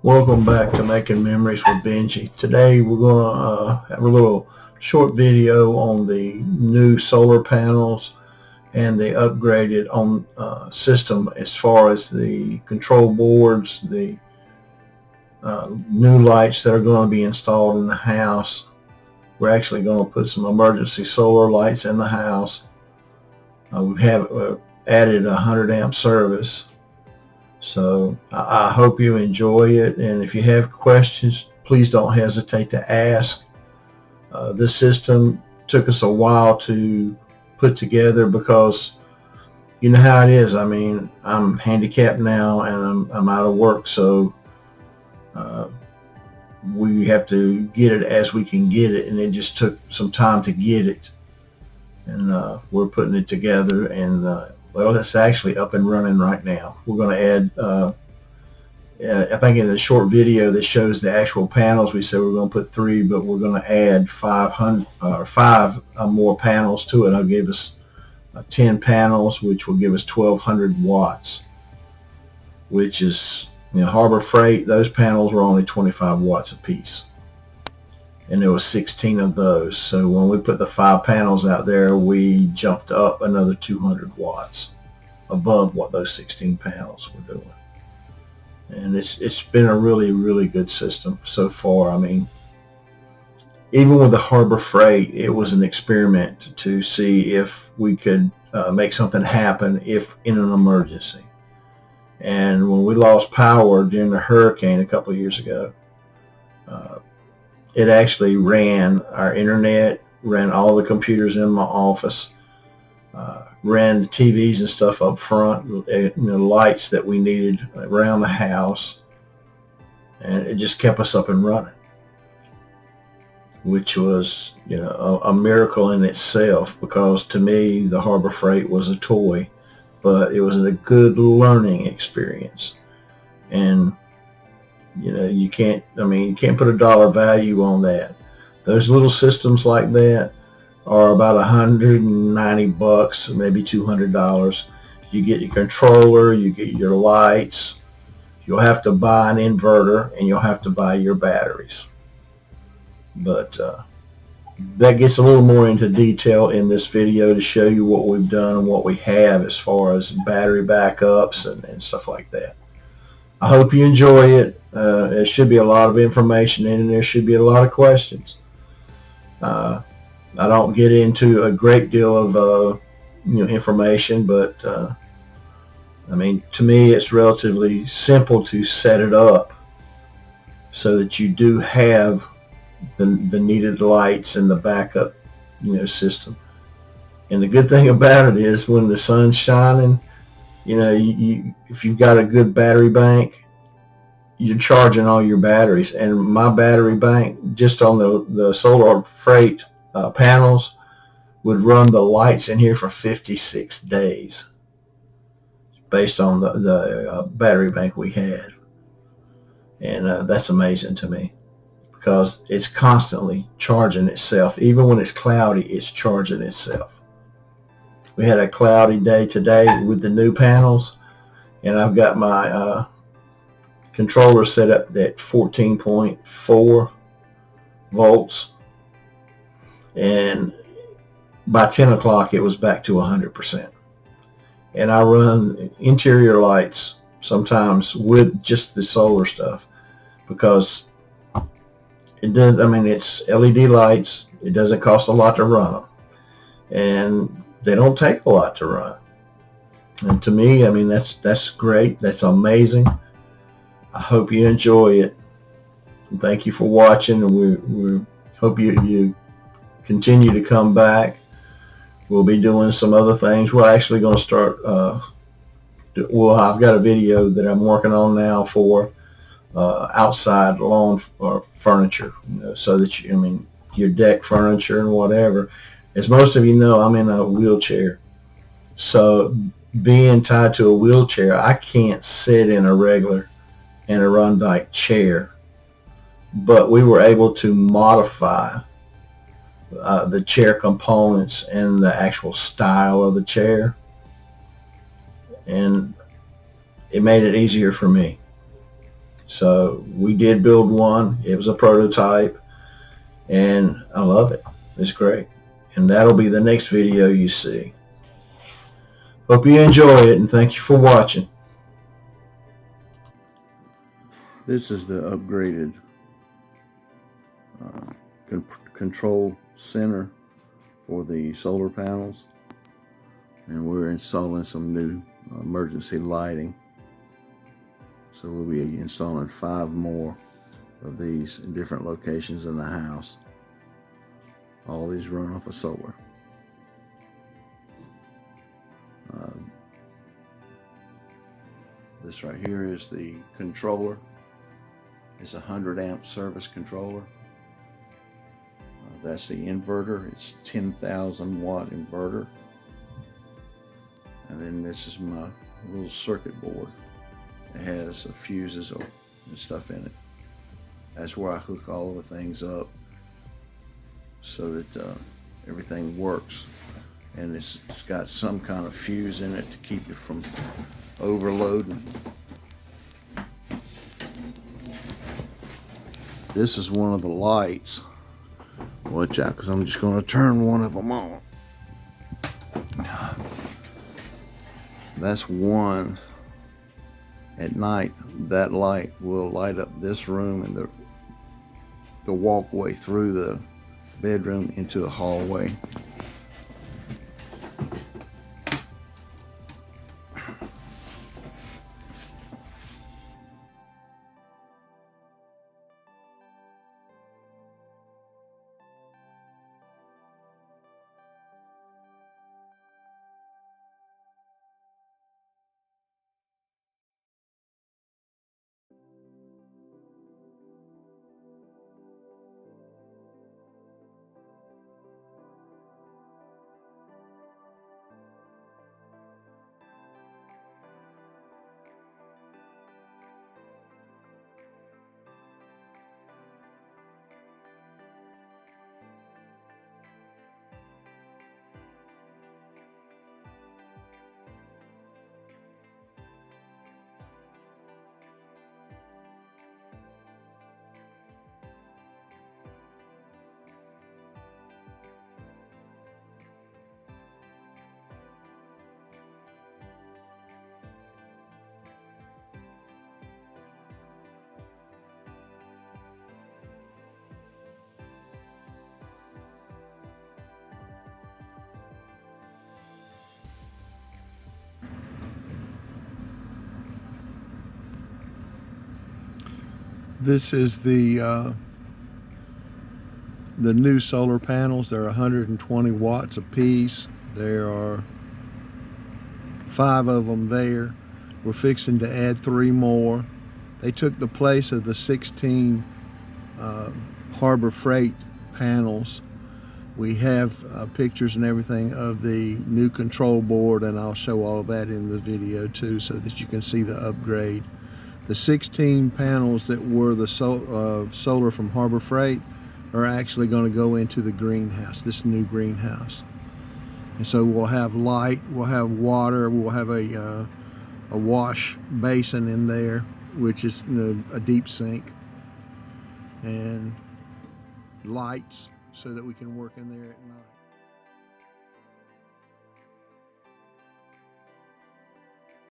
Welcome back to Making Memories with Benji. Today we're going to have a little short video on the new solar panels and the upgraded on system as far as the control boards, the new lights that are going to be installed in the house. We're actually going to put some emergency solar lights in the house. We have added a 100 amp service. So I hope you enjoy it, and if you have questions, please don't hesitate to ask. This system took us a while to put together because you know how it is. I mean, I'm handicapped now and I'm out of work, so we have to get it as we can get it, and it just took some time to get it. And we're putting it together, and well, it's actually up and running right now. We're going to add, I think in the short video that shows the actual panels, we said we're going to put 3, but we're going to add 5 more panels to it. That'll give us 10 panels, which will give us 1,200 watts, which is, Harbor Freight, those panels were only 25 watts a piece. And there was 16 of those. So when we put the 5 panels out there, we jumped up another 200 watts above what those 16 panels were doing. And it's been a really good system so far. I mean, even with the Harbor Freight, it was an experiment to see if we could make something happen if in an emergency. And when we lost power during the hurricane a couple of years ago, it actually ran our internet, ran all the computers in my office, ran the TVs and stuff up front, the lights that we needed around the house, and it just kept us up and running, which was a miracle in itself, because to me the Harbor Freight was a toy, but it was a good learning experience. And you can't put a dollar value on that. Those little systems like that are about $190, maybe $200. You get your controller, you get your lights. You'll have to buy an inverter, and you'll have to buy your batteries. But that gets a little more into detail in this video to show you what we've done and what we have as far as battery backups and stuff like that. I hope you enjoy it. There should be a lot of information in it, and there should be a lot of questions. I don't get into a great deal of information, but I mean, to me it's relatively simple to set it up so that you do have the needed lights and the backup system. And the good thing about it is when the sun's shining, if you've got a good battery bank, you're charging all your batteries. And my battery bank, just on the Solar Freight panels, would run the lights in here for 56 days based on the battery bank we had. And that's amazing to me, because it's constantly charging itself. Even when it's cloudy, it's charging itself. We had a cloudy day today with the new panels, and I've got my controller set up at 14.4 volts, and by 10 o'clock it was back to 100%. And I run interior lights sometimes with just the solar stuff, because it does, it's LED lights. It doesn't cost a lot to run them, and they don't take a lot to run. And to me, that's great. That's amazing. I hope you enjoy it. And thank you for watching. And we hope you continue to come back. We'll be doing some other things. We're actually going to start. I've got a video that I'm working on now for outside lawn furniture, so that your deck furniture and whatever. As most of you know, I'm in a wheelchair, so being tied to a wheelchair, I can't sit in a regular Adirondack chair. But we were able to modify the chair components and the actual style of the chair, and it made it easier for me. So we did build one. It was a prototype, and I love it. It's great. And that'll be the next video you see. Hope you enjoy it, and thank you for watching. This is the upgraded control center for the solar panels, and we're installing some new emergency lighting. So we'll be installing 5 more of these in different locations in the house. All these run off of solar. This right here is the controller. It's a 100 amp service controller. That's the inverter. It's 10,000 watt inverter. And then this is my little circuit board. It has fuses and stuff in it. That's where I hook all the things up so that everything works. And it's got some kind of fuse in it to keep it from overloading. This is one of the lights. Watch out, because I'm just going to turn one of them on. That's one. At night, that light will light up this room and the walkway through the bedroom into the hallway. This is the new solar panels. They're 120 watts a piece. There are 5 of them there. We're fixing to add 3 more. They took the place of the 16 Harbor Freight panels. We have pictures and everything of the new control board, and I'll show all of that in the video too, so that you can see the upgrade. The 16 panels that were the solar from Harbor Freight are actually going to go into the greenhouse, this new greenhouse. And so we'll have light, we'll have water, we'll have a wash basin in there, which is, you know, a deep sink, and lights so that we can work in there at night.